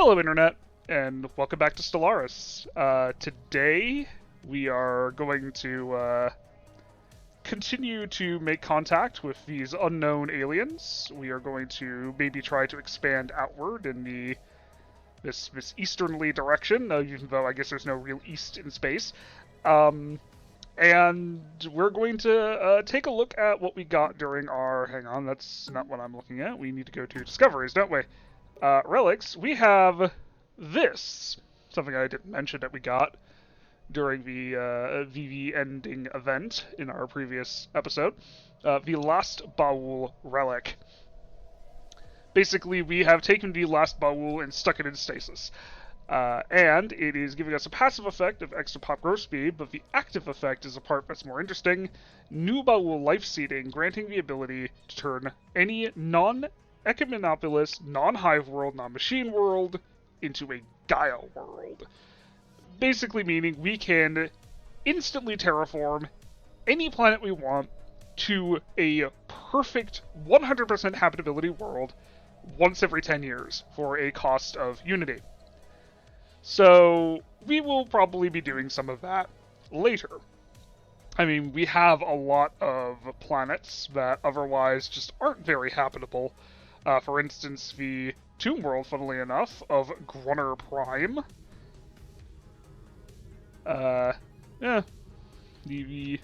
Hello, Internet, and welcome back to Stellaris. Today, we are going to continue to make contact with these unknown aliens. We are going to maybe try to expand outward in this easternly direction, even though I guess there's no real east in space. And we're going to take a look at what we got during our... Hang on, that's not what I'm looking at. We need to go to Discoveries, don't we? Relics, we have this. Something I didn't mention that we got during the VV ending event in our previous episode. The Last Baul Relic. Basically, we have taken the Last Baul and stuck it in stasis. And it is giving us a passive effect of extra pop growth speed, but the active effect is a part that's more interesting. New Baul life seeding, granting the ability to turn any non-Echinopolis, non-hive world, non-machine world into a Gaia world. Basically meaning we can instantly terraform any planet we want to a perfect 100% habitability world once every 10 years for a cost of Unity. So we will probably be doing some of that later. I mean, we have a lot of planets that otherwise just aren't very habitable. For instance, the Tomb World, funnily enough, of Grunner Prime. The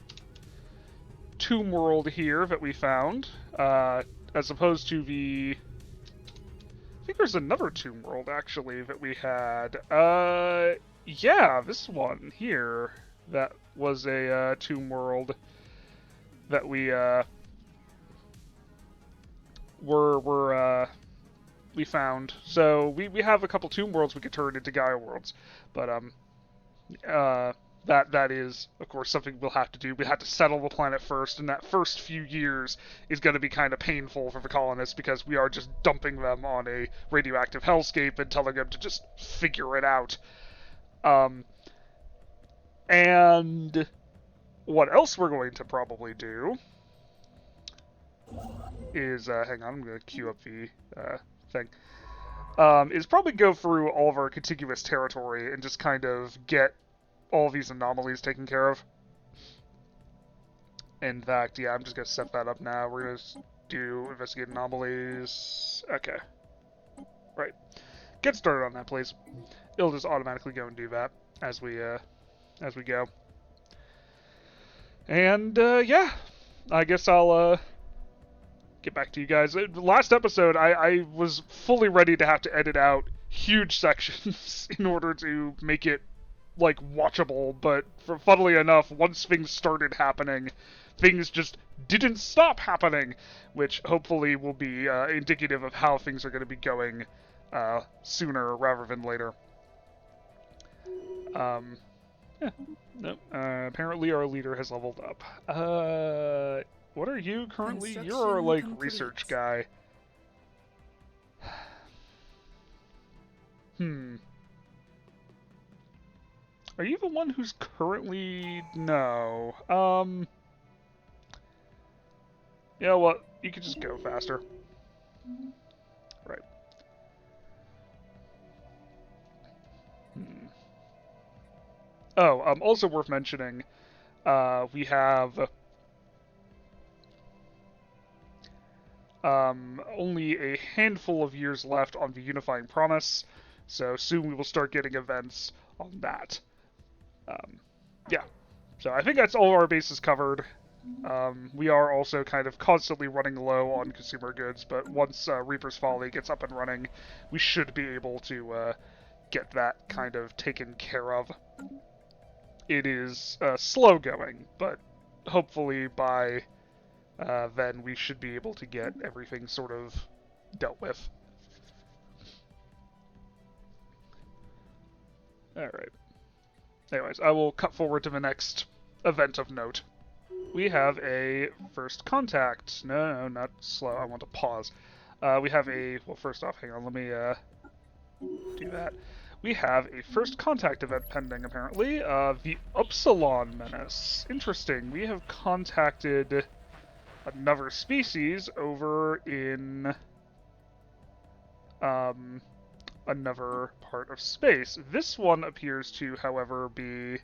Tomb World here that we found, as opposed to the... I think there's another Tomb World, actually, that we had. Yeah, this one here. That was a Tomb World that we we found. So we have a couple Tomb Worlds we could turn into Gaia worlds, but that is, of course, something we'll have to do. We have to settle the planet first, and that first few years is going to be kind of painful for the colonists because we are just dumping them on a radioactive hellscape and telling them to just figure it out. And what else we're going to probably do is, hang on, I'm going to queue up the thing. Is probably go through all of our contiguous territory and just kind of get all these anomalies taken care of. In fact, yeah, I'm just going to set that up now. We're going to do investigate anomalies. Okay. Right. Get started on that, please. It'll just automatically go and do that as we go. And, yeah. I guess I'll, get back to you guys. Last episode, I was fully ready to have to edit out huge sections in order to make it, like, watchable, but funnily enough, once things started happening, things just didn't stop happening, which hopefully will be indicative of how things are going to be going sooner rather than later. Yeah. Nope. Apparently our leader has leveled up. What are you currently? You're our, like, research guy. Are you the one who's currently... No. You know what? You could just go faster. Right. Oh, also worth mentioning, we have... only a handful of years left on the Unifying Promise, so soon we will start getting events on that. Yeah, so I think that's all our bases covered. We are also kind of constantly running low on consumer goods, but once Reaper's Folly gets up and running, we should be able to get that kind of taken care of. It is slow going, but hopefully by then we should be able to get everything sort of dealt with. Alright. Anyways, I will cut forward to the next event of note. We have a first contact. No, not slow. I want to pause. We have a... Well, first off, hang on. Let me do that. We have a first contact event pending, apparently. The Upsilon Menace. Interesting. We have contacted another species over in another part of space. This one appears to, however, be...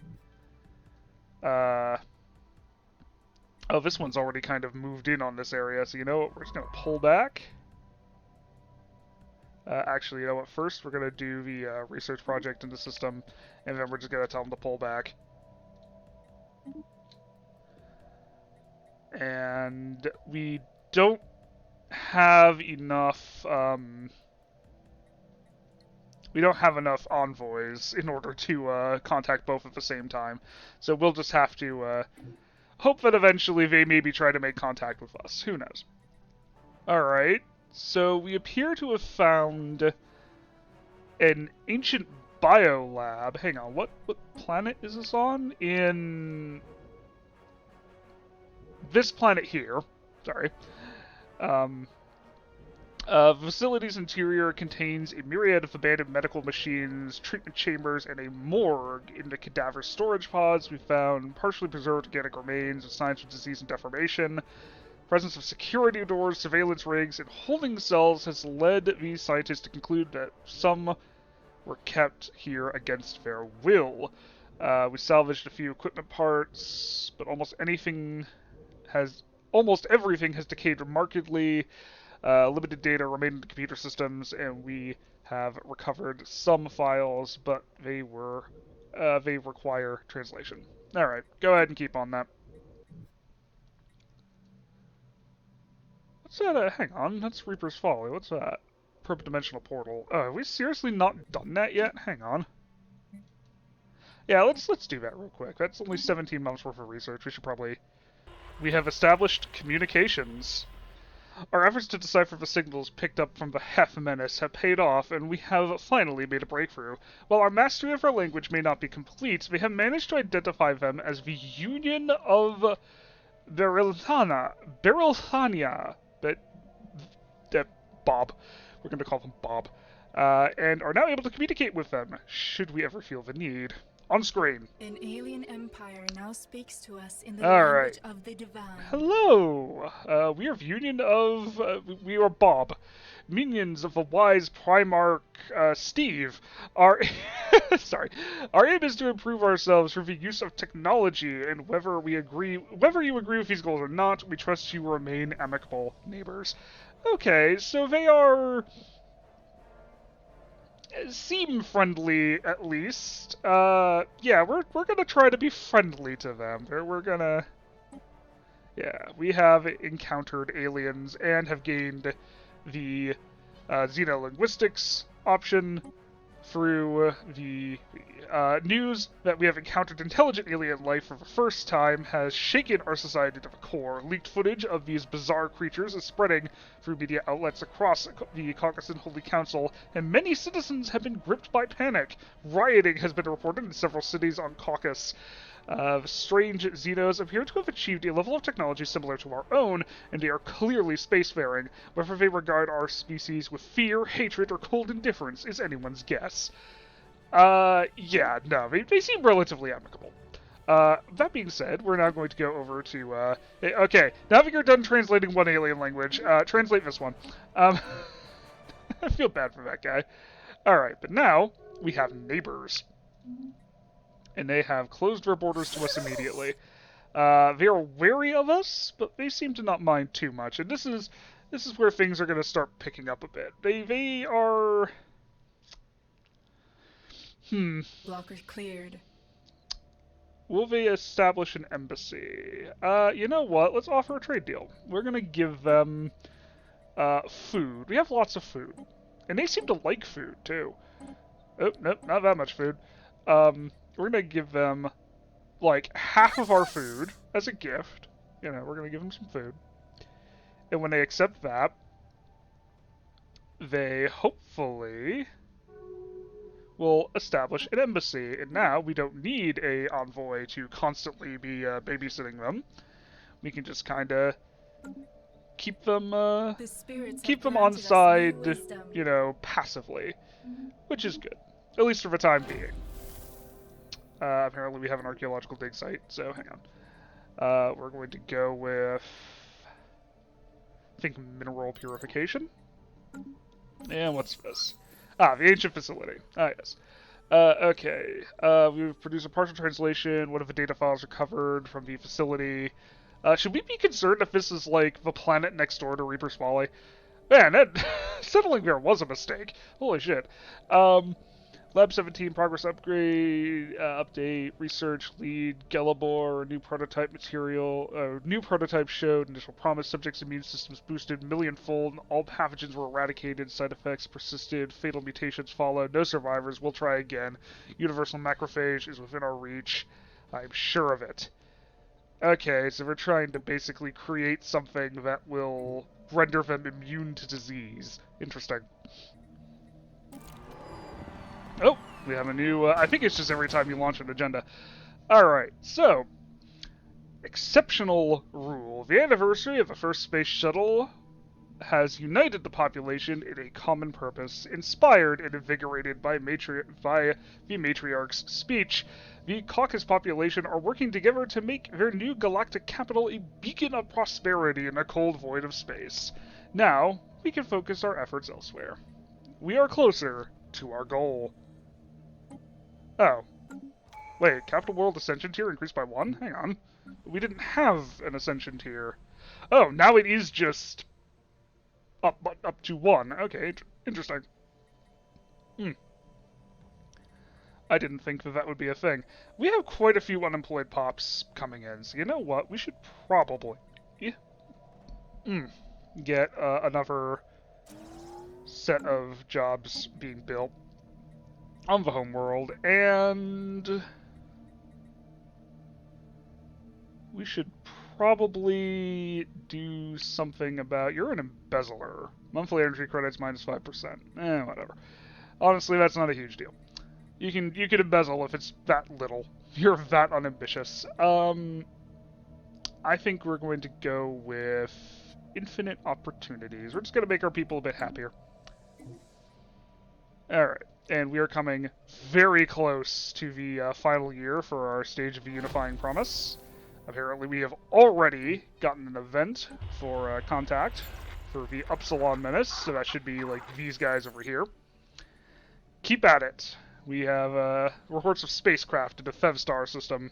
Oh, this one's already kind of moved in on this area, so you know what? We're just going to pull back. Actually, you know what? First, we're going to do the research project in the system, and then we're just going to tell them to pull back. And we don't have enough... we don't have enough envoys in order to contact both at the same time. So we'll just have to hope that eventually they maybe try to make contact with us. Who knows? Alright, so we appear to have found an ancient biolab. Hang on, what planet is this on? In this planet here. Sorry. The facility's interior contains a myriad of abandoned medical machines, treatment chambers, and a morgue. In the cadaver storage pods, we found partially preserved organic remains of signs of disease and deformation. Presence of security doors, surveillance rigs, and holding cells has led these scientists to conclude that some were kept here against their will. We salvaged a few equipment parts, but almost everything has decayed remarkably. Limited data remain in the computer systems, and we have recovered some files, but they require translation. Alright, go ahead and keep on that. What's that? Hang on, that's Reaper's Folly. What's that? Perp-dimensional portal. Oh, have we seriously not done that yet? Hang on. Yeah, let's do that real quick. That's only 17 months worth of research. We should probably... We have established communications. Our efforts to decipher the signals picked up from the Hef menace have paid off, and we have finally made a breakthrough. While our mastery of our language may not be complete, we have managed to identify them as the Union of Beryllthania, Bob. We're going to call them Bob. And are now able to communicate with them, should we ever feel the need. On screen. An alien empire now speaks to us in the language of the divine. Hello! We are the Union of... we are Bob. Minions of the wise Primarch, Steve. Our... Sorry. Our aim is to improve ourselves through the use of technology, and whether you agree with these goals or not, we trust you will remain amicable neighbors. Okay, so they are... seem friendly, at least. Yeah, we're gonna try to be friendly to them. We're gonna... Yeah, we have encountered aliens and have gained the xenolinguistics option through the news that we have encountered intelligent alien life for the first time has shaken our society to the core. Leaked footage of these bizarre creatures is spreading through media outlets across the Kawkusis Holy Council, and many citizens have been gripped by panic. Rioting has been reported in several cities on Kawkus. Strange Xenos appear to have achieved a level of technology similar to our own, and they are clearly spacefaring. Whether they regard our species with fear, hatred, or cold indifference is anyone's guess. Yeah, no, they seem relatively amicable. That being said, we're now going to go over to, okay, now that you're done translating one alien language, translate this one. I feel bad for that guy. Alright, but now, we have neighbors. And they have closed their borders to us immediately. They are wary of us, but they seem to not mind too much. And this is where things are going to start picking up a bit. They are... Blockers cleared. Will they establish an embassy? You know what? Let's offer a trade deal. We're going to give them food. We have lots of food. And they seem to like food, too. Oh, nope, not that much food. We're going to give them, like, half of our food as a gift. You know, we're going to give them some food. And when they accept that, they hopefully will establish an embassy. And now we don't need a envoy to constantly be babysitting them. We can just kind of keep them on side, you know, passively, which is good, at least for the time being. Apparently we have an archaeological dig site, so hang on. We're going to go with, I think, mineral purification. And what's this? Ah, the ancient facility. Ah, yes. Okay. We've produced a partial translation. One of the data files recovered from the facility. Should we be concerned if this is like the planet next door to Reaper Smalley? Man, that settling there was a mistake. Holy shit. Lab 17 progress upgrade, update, research lead, Gelabor, new prototype material, new prototype showed initial promise, subject's immune systems boosted millionfold, all pathogens were eradicated, side effects persisted, fatal mutations followed, no survivors, we'll try again, universal macrophage is within our reach, I'm sure of it. Okay, so we're trying to basically create something that will render them immune to disease. Interesting. Oh, we have a new, I think it's just every time you launch an agenda. Alright, so, exceptional rule. The anniversary of the first space shuttle has united the population in a common purpose, inspired and invigorated by the matriarch's speech. The Kawkusis population are working together to make their new galactic capital a beacon of prosperity in the cold void of space. Now, we can focus our efforts elsewhere. We are closer to our goal. Oh. Wait, Capital World Ascension tier increased by 1? Hang on. We didn't have an Ascension tier. Oh, now it is just up to 1. Okay, interesting. I didn't think that would be a thing. We have quite a few unemployed pops coming in, so you know what? We should probably get another set of jobs being built on the homeworld, and we should probably do something about... You're an embezzler. Monthly energy credits minus 5%. Whatever. Honestly, that's not a huge deal. You can embezzle if it's that little. You're that unambitious. I think we're going to go with infinite opportunities. We're just going to make our people a bit happier. Alright. And we are coming very close to the final year for our stage of the Unifying Promise. Apparently we have already gotten an event for contact for the Upsilon Menace, so that should be like these guys over here. Keep at it. We have reports of spacecraft in the Fevstar system.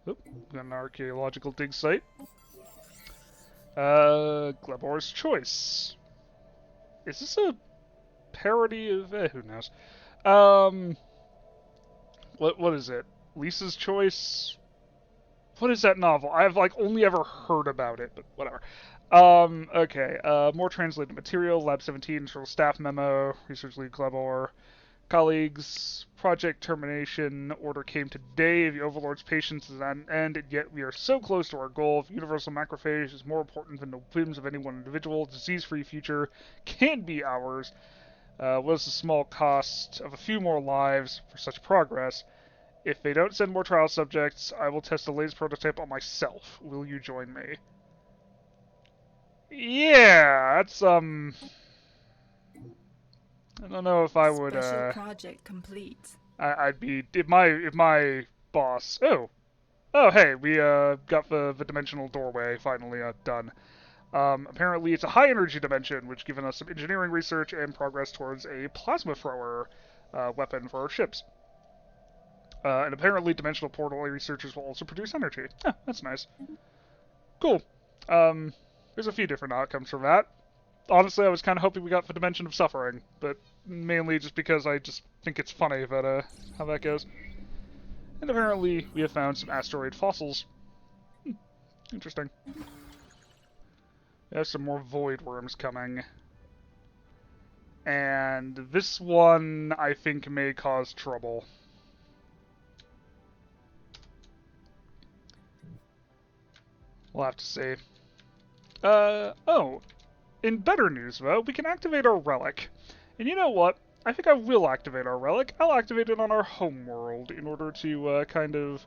Oop, got an archaeological dig site. Glebor's Choice. Is this a parody of... who knows. What is it? Lisa's Choice? What is that novel? I've, like, only ever heard about it, but whatever. Okay, more translated material, Lab 17, internal staff memo, research lead Glebor, colleagues, project termination order came today, the Overlord's patience is at an end, and yet we are so close to our goal. If universal macrophage is more important than the whims of any one individual, disease-free future can be ours. What is the small cost of a few more lives for such progress? If they don't send more trial subjects, I will test the latest prototype on myself. Will you join me? Yeah, that's, I don't know if I would, Special project complete. I'd be, if my boss, oh, hey, we, got the dimensional doorway finally, done. Apparently it's a high energy dimension, which given us some engineering research and progress towards a plasma thrower, weapon for our ships. And apparently dimensional portal researchers will also produce energy. Oh, that's nice. Cool. There's a few different outcomes from that. Honestly, I was kind of hoping we got the Dimension of Suffering, but mainly just because I just think it's funny that, how that goes. And apparently, we have found some asteroid fossils. Interesting. We have some more void worms coming. And this one, I think, may cause trouble. We'll have to see. Oh. In better news, though, we can activate our relic. And you know what? I think I will activate our relic. I'll activate it on our home world in order to, kind of...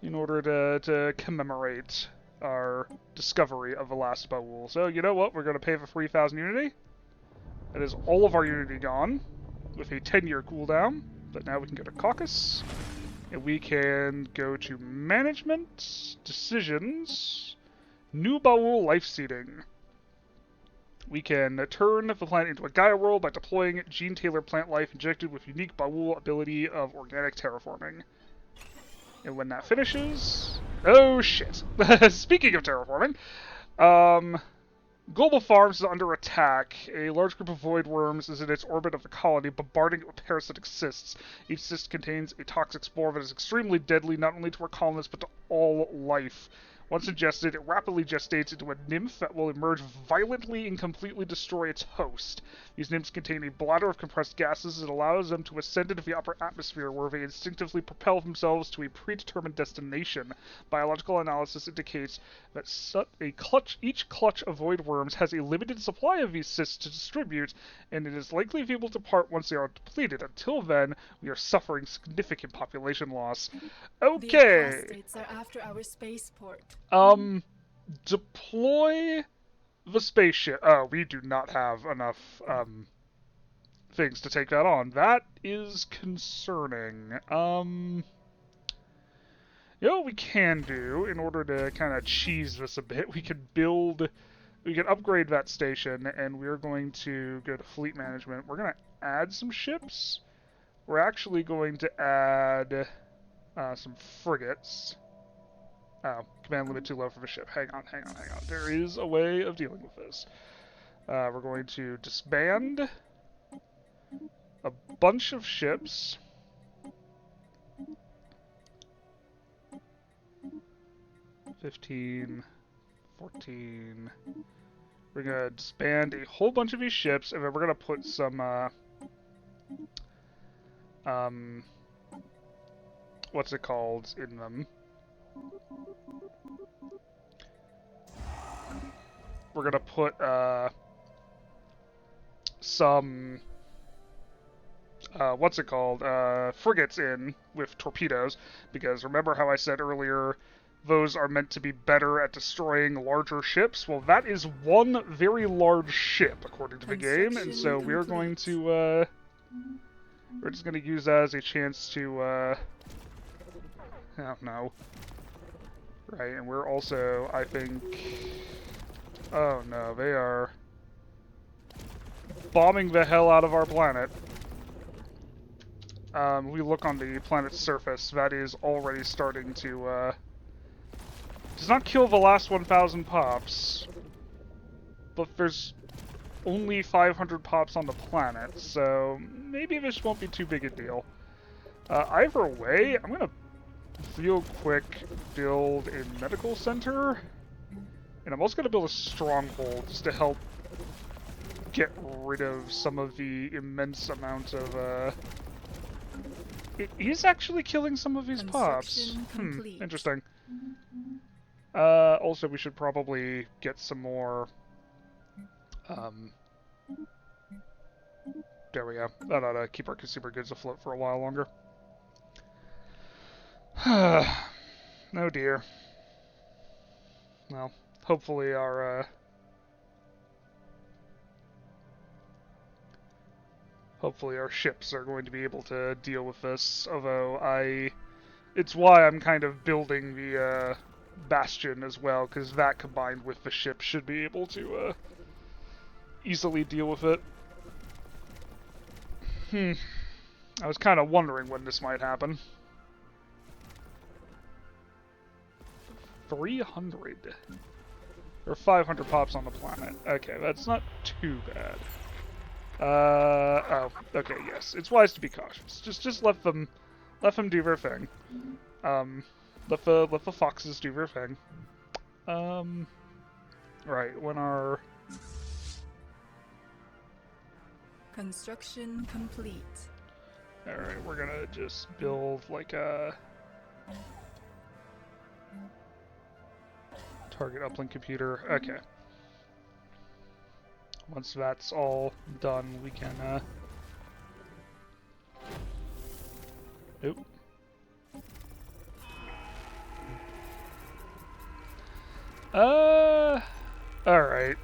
in order to commemorate our discovery of the last Baul. So, you know what? We're going to pay for 3,000 Unity. That is all of our Unity gone, with a 10-year cooldown. But now we can go to Kawkusis. And we can go to management, decisions, new Baul life seeding. We can turn the planet into a Gaia world by deploying gene-tailored plant life injected with unique Baul ability of organic terraforming. And when that finishes... Oh, shit. Speaking of terraforming, Global Farms is under attack. A large group of void worms is in its orbit of the colony, bombarding it with parasitic cysts. Each cyst contains a toxic spore that is extremely deadly not only to our colonists but to all life. Once ingested, it rapidly gestates into a nymph that will emerge violently and completely destroy its host. These nymphs contain a bladder of compressed gases that allows them to ascend into the upper atmosphere, where they instinctively propel themselves to a predetermined destination. Biological analysis indicates that each clutch of void worms has a limited supply of these cysts to distribute, and it is likely to be able to depart once they are depleted. Until then, we are suffering significant population loss. Okay. The apostates are after our spaceport. Deploy the spaceship. Oh, we do not have enough, things to take that on. That is concerning. You know what we can do in order to kind of cheese this a bit? We can upgrade that station, and we're going to go to fleet management. We're going to add some ships. We're actually going to add some frigates. Oh, command limit too low for the ship. Hang on. There is a way of dealing with this. We're going to disband a bunch of ships. $15, $14. We're going to disband a whole bunch of these ships, and then we're going to put some, what's it called in them? We're gonna put some frigates in with torpedoes, because remember how I said earlier those are meant to be better at destroying larger ships? Well, that is one very large ship according to the game, and so we're going to we're just gonna use that as a chance to I don't know. Right, and we're also, I think... Oh no, they are bombing the hell out of our planet. We look on the planet's surface, that is already starting to, does not kill the last 1,000 pops, but there's only 500 pops on the planet, so maybe this won't be too big a deal. Either way, I'm gonna real quick build a medical center, and I'm also going to build a stronghold just to help get rid of some of the immense amount of it is actually killing some of these pops. Interesting. Also, we should probably get some more there we go. That ought to keep our consumer goods afloat for a while longer. Oh dear. Well, hopefully our ships are going to be able to deal with this, although it's why I'm kind of building the bastion as well, because that combined with the ship should be able to easily deal with it. I was kind of wondering when this might happen. 300. There are 500 pops on the planet. Okay, that's not too bad. Oh, okay, yes. It's wise to be cautious. Just let them do their thing. Let the foxes do their thing. Right, when our... Construction complete. Alright, we're gonna just build like a... target uplink computer. Okay. Once that's all done, we can, Oop. Alright.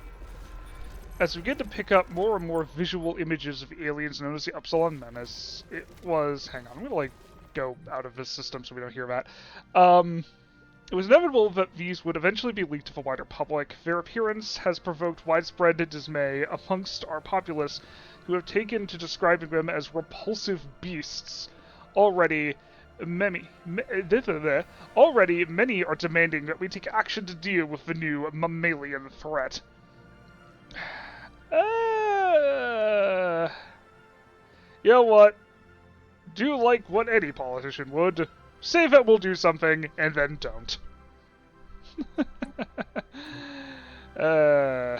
As we get to pick up more and more visual images of aliens known as the Upsilon Menace, it was... Hang on, I'm gonna, like, go out of his system so we don't hear that. It was inevitable that these would eventually be leaked to the wider public. Their appearance has provoked widespread dismay amongst our populace, who have taken to describing them as repulsive beasts. Already many are demanding that we take action to deal with the new mammalian threat. You know what? Do like what any politician would. Say that we'll do something, and then don't. Yeah,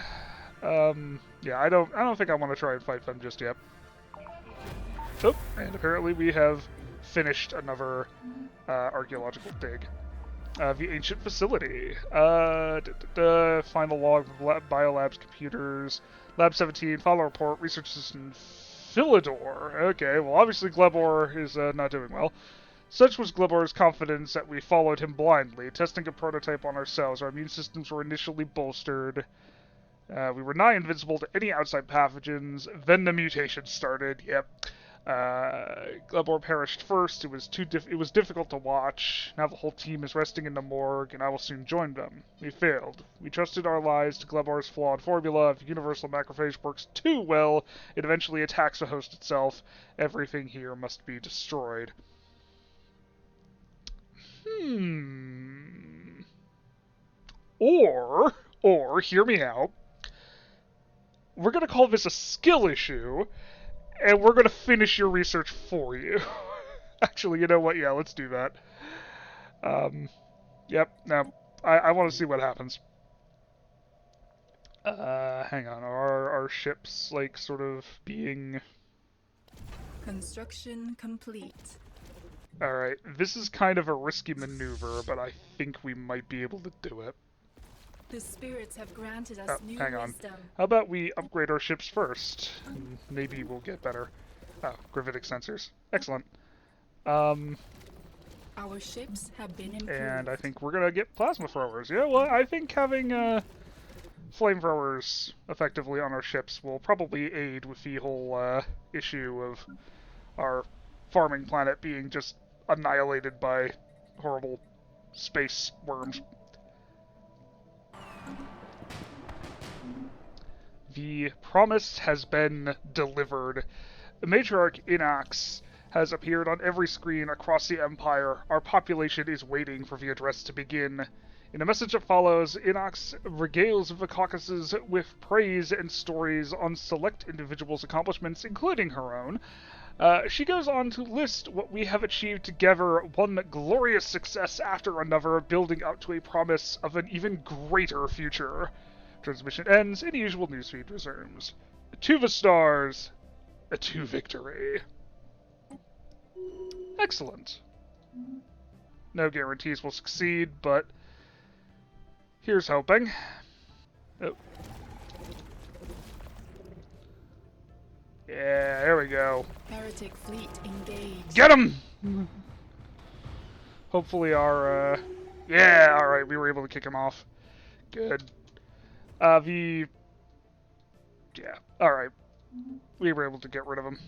I don't think I want to try and fight them just yet. Oh, and apparently we have finished another archaeological dig. The ancient facility. Find the log of biolabs, computers. Lab 17, follow report, research assistant Philidor. Okay, well obviously Glebor is not doing well. Such was Glebor's confidence that we followed him blindly. Testing a prototype on ourselves, our immune systems were initially bolstered. We were nigh invincible to any outside pathogens. Then the mutation started. Yep. Glebor perished first. It was difficult to watch. Now the whole team is resting in the morgue, and I will soon join them. We failed. We trusted our lives to Glebor's flawed formula. If universal macrophage works too well, it eventually attacks the host itself. Everything here must be destroyed. Or, hear me out, we're going to call this a skill issue, and we're going to finish your research for you. Actually, you know what? Yeah, let's do that. Yep, now, I want to see what happens. Hang on, are our ships, like, sort of being... Construction complete. Alright, this is kind of a risky maneuver, but I think we might be able to do it. The spirits have granted us new hang on. wisdom. How about we upgrade our ships first? And maybe we'll get better. Oh, gravitic sensors. Excellent. Our ships have been improved. And I think we're gonna get plasma throwers. Yeah, well, I think having flamethrowers effectively on our ships will probably aid with the whole issue of our farming planet being just annihilated by horrible space worms. The promise has been delivered. The matriarch Inax has appeared on every screen across the Empire. Our population is waiting for the address to begin. In a message that follows, Inax regales the Kawkusis with praise and stories on select individuals' accomplishments, including her own. She goes on to list what we have achieved together, one glorious success after another, building up to a promise of an even greater future. Transmission ends, and the usual newsfeed resumes. To the stars, to victory. Excellent. No guarantees we'll succeed, but here's hoping. Oh. Yeah, there we go. Heretic fleet engaged. Get him! Hopefully our, yeah, alright, we were able to kick him off. Good. Yeah, alright. We were able to get rid of him.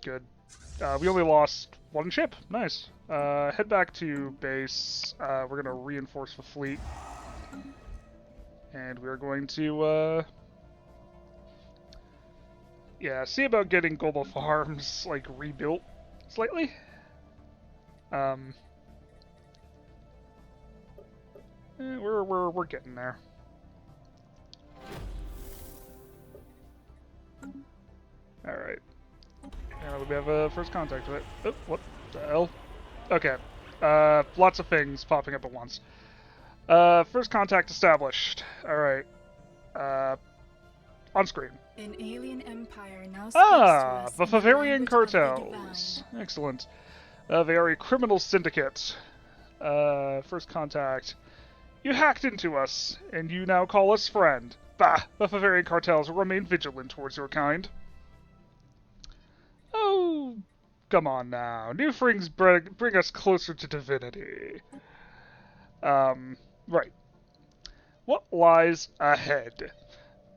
Good. We only lost one ship. Nice. Head back to base. We're gonna reinforce the fleet. And we're going to, yeah, see about getting global farms, like, rebuilt slightly. We're getting there. Alright. And we have a first contact with it. Oh, what the hell? Okay. Lots of things popping up at once. First contact established. Alright. On screen. An alien empire now speaks to us the in the Bavarian language of the cartels. Excellent. They are a criminal syndicate. First contact. You hacked into us, and you now call us friend. Bah! The Bavarian cartels will remain vigilant towards your kind. Oh, come on now. New things bring us closer to divinity. Right. What lies ahead?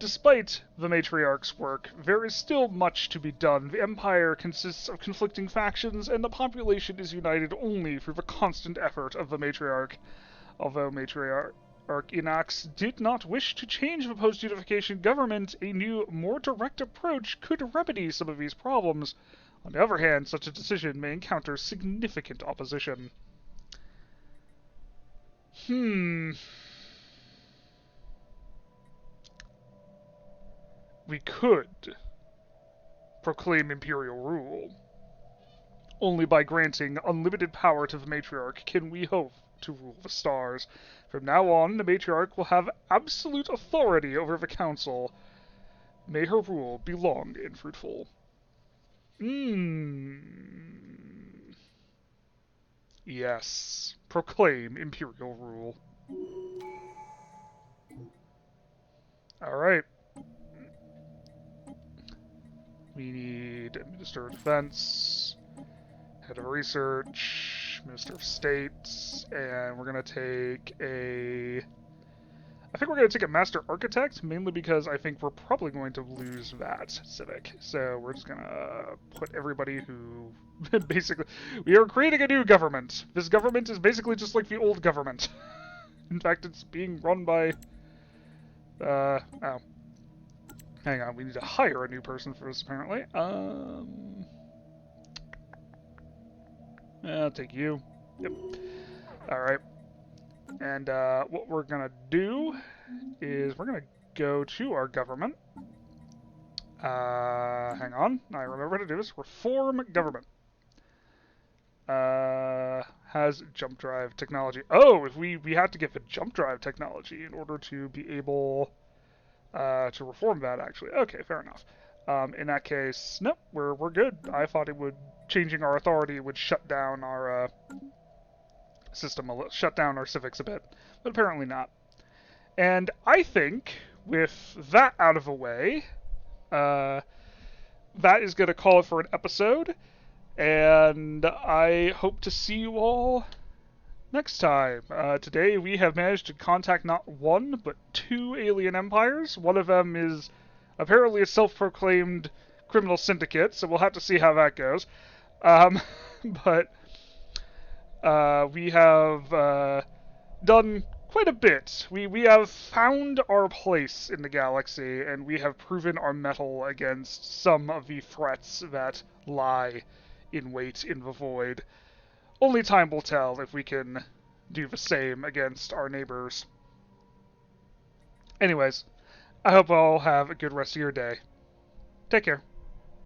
despite the Matriarch's work, there is still much to be done. The Empire consists of conflicting factions, and the population is united only through the constant effort of the Matriarch. Although Matriarch Inax did not wish to change the post-unification government, a new, more direct approach could remedy some of these problems. On the other hand, such a decision may encounter significant opposition. We could proclaim imperial rule. Only by granting unlimited power to the Matriarch can we hope to rule the stars. From now on, the Matriarch will have absolute authority over the Council. May her rule be long and fruitful. Yes. Proclaim imperial rule. Alright. We need Minister of Defense, Head of Research, Minister of State, and we're going to take a... I think we're going to take a Master Architect, mainly because I think we're probably going to lose that civic. So we're just going to put everybody who... basically... We are creating a new government. This government is basically just like the old government. In fact, it's being run by... oh. Hang on, we need to hire a new person for this, apparently. I'll take you. Yep. Alright. And what we're gonna do is we're gonna go to our government. Hang on, I remember how to do this. Reform government. Has jump drive technology. Oh, if we have to get the jump drive technology in order to be able to reform that, actually. Okay, fair enough. In that case, nope, we're good. I thought it would, changing our authority would shut down our system, shut down our civics a bit, but apparently not. And I think, with that out of the way, that is going to call it for an episode, and I hope to see you all next time. Today we have managed to contact not one, but 2 alien empires. One of them is apparently a self-proclaimed criminal syndicate, so we'll have to see how that goes. But we have done quite a bit. We have found our place in the galaxy, and we have proven our mettle against some of the threats that lie in wait in the void. Only time will tell if we can do the same against our neighbors. Anyways, I hope you all have a good rest of your day. Take care.